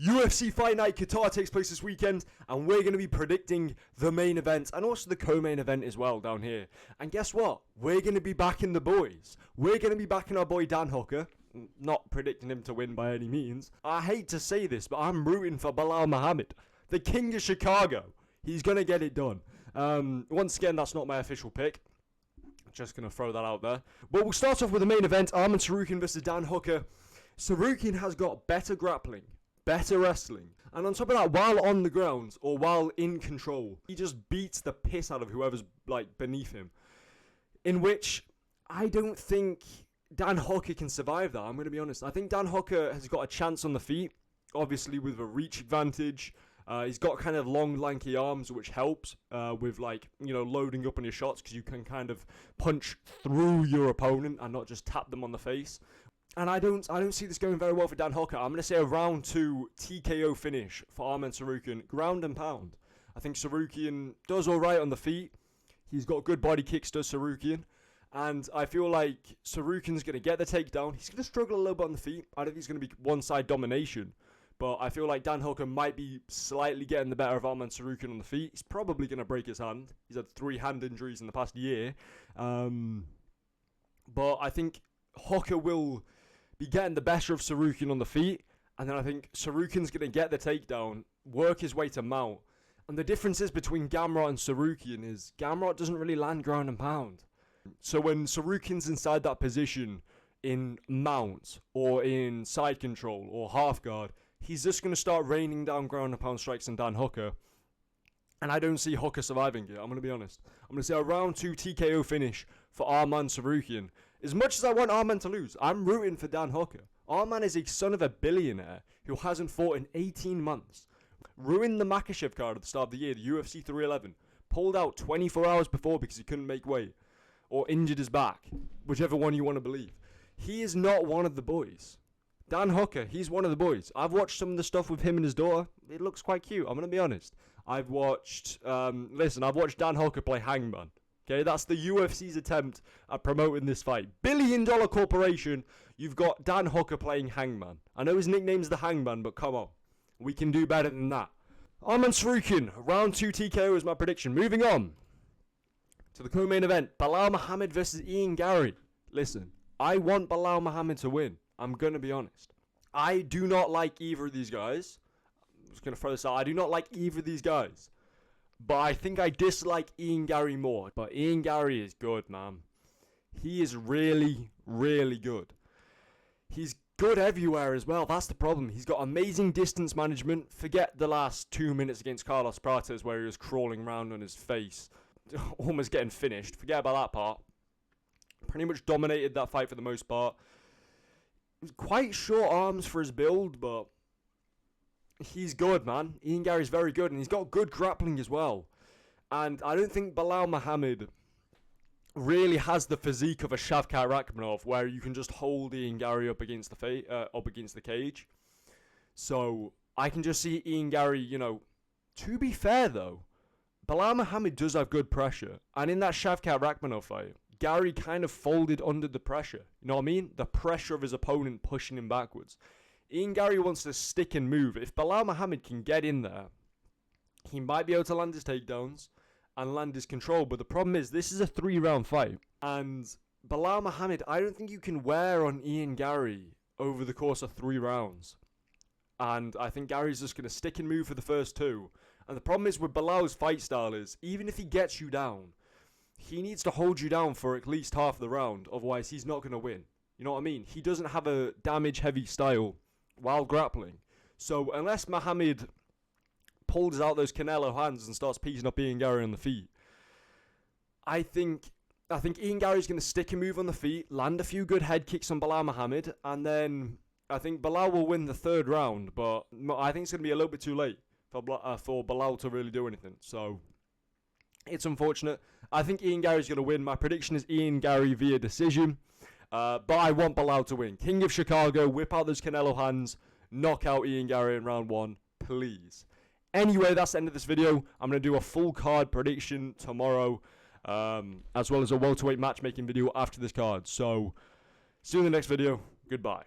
UFC Fight Night Qatar takes place this weekend, and we're going to be predicting the main event and also the co-main event as well down here. And guess what? We're going to be backing the boys. We're going to be backing our boy Dan Hooker. Not predicting him to win by any means. I hate to say this, but I'm rooting for Belal Muhammad, the king of Chicago. He's going to get it done. Once again, that's not my official pick. Just going to throw that out there. But we'll start off with the main event, Arman Tsarukyan versus Dan Hooker. Tsarukyan has got better grappling, better wrestling, and on top of that, while on the ground or while in control, he just beats the piss out of whoever's like beneath him. In which I don't think Dan Hooker can survive that. I'm going to be honest. I think Dan Hooker has got a chance on the feet, obviously with a reach advantage. He's got kind of long, lanky arms, which helps with, like, you know, loading up on your shots, because you can kind of punch through your opponent and not just tap them on the face. And I don't see this going very well for Dan Hooker. I'm going to say a round 2 TKO finish for Arman Tsarukyan, ground and pound. I think Tsarukyan does all right on the feet. He's got good body kicks, does Tsarukyan. And I feel like Tsarukyan's going to get the takedown. He's going to struggle a little bit on the feet. I don't think it's going to be one-side domination. But I feel like Dan Hooker might be slightly getting the better of Arman Tsarukyan on the feet. He's probably going to break his hand. He's had 3 hand injuries in the past year. But I think Hooker will be getting the better of Tsarukyan on the feet. And then I think Tsarukyan's going to get the takedown, work his way to mount. And the differences between Gamrot and Tsarukyan is Gamrot doesn't really land ground and pound. So when Tsarukyan's inside that position in mount or in side control or half guard, he's just going to start raining down ground and pound strikes on Dan Hooker. And I don't see Hooker surviving it, I'm going to be honest. I'm going to say a round 2 TKO finish for Arman Tsarukyan. As much as I want Arman to lose, I'm rooting for Dan Hooker. Arman is a son of a billionaire who hasn't fought in 18 months. Ruined the Makhachev card at the start of the year, the UFC 311. Pulled out 24 hours before because he couldn't make weight. Or injured his back. Whichever one you want to believe. He is not one of the boys. Dan Hooker, he's one of the boys. I've watched some of the stuff with him and his daughter. It looks quite cute, I'm going to be honest. I've watched Dan Hooker play Hangman. Okay, that's the UFC's attempt at promoting this fight. $billion corporation, you've got Dan Hooker playing Hangman. I know his nickname's the Hangman, but come on. We can do better than that. Arman Tsarukyan, round 2 TKO is my prediction. Moving on to the co-main event. Belal Muhammad versus Ian Garry. Listen, I want Belal Muhammad to win. I'm going to be honest. I do not like either of these guys. I'm just going to throw this out. I do not like either of these guys. But I think I dislike Ian Garry more. But Ian Garry is good, man. He is really, really good. He's good everywhere as well. That's the problem. He's got amazing distance management. Forget the last 2 minutes against Carlos Prates where he was crawling around on his face. Almost getting finished. Forget about that part. Pretty much dominated that fight for the most part. Quite short arms for his build, but he's good, man. Ian Garry's very good, and he's got good grappling as well. And I don't think Belal Muhammad really has the physique of a Shavkat Rakhmonov, where you can just hold Ian Garry up against the cage. So I can just see Ian Garry, you know. To be fair though, Belal Muhammad does have good pressure, and in that Shavkat Rakhmonov fight, Garry kind of folded under the pressure. You know what I mean? The pressure of his opponent pushing him backwards. Ian Garry wants to stick and move. If Belal Muhammad can get in there, he might be able to land his takedowns and land his control. But the problem is, this is a 3-round fight. And Belal Muhammad, I don't think you can wear on Ian Garry over the course of 3 rounds. And I think Gary's just going to stick and move for the first 2. And the problem is with Belal's fight style is, even if he gets you down, he needs to hold you down for at least half the round. Otherwise, he's not going to win. You know what I mean? He doesn't have a damage-heavy style while grappling. So unless Muhammad pulls out those Canelo hands and starts piecing up Ian Garry on the feet, I think Ian Garry's going to stick and move on the feet, land a few good head kicks on Belal Muhammad, and then I think Belal will win the 3rd round. But I think it's going to be a little bit too late for Belal to really do anything. So it's unfortunate. I think Ian Garry's going to win. My prediction is Ian Garry via decision. But I want Belal to win. King of Chicago, whip out those Canelo hands, knock out Ian Garry in round 1, please. Anyway, that's the end of this video. I'm going to do a full card prediction tomorrow, as well as a welterweight matchmaking video after this card. So, see you in the next video. Goodbye.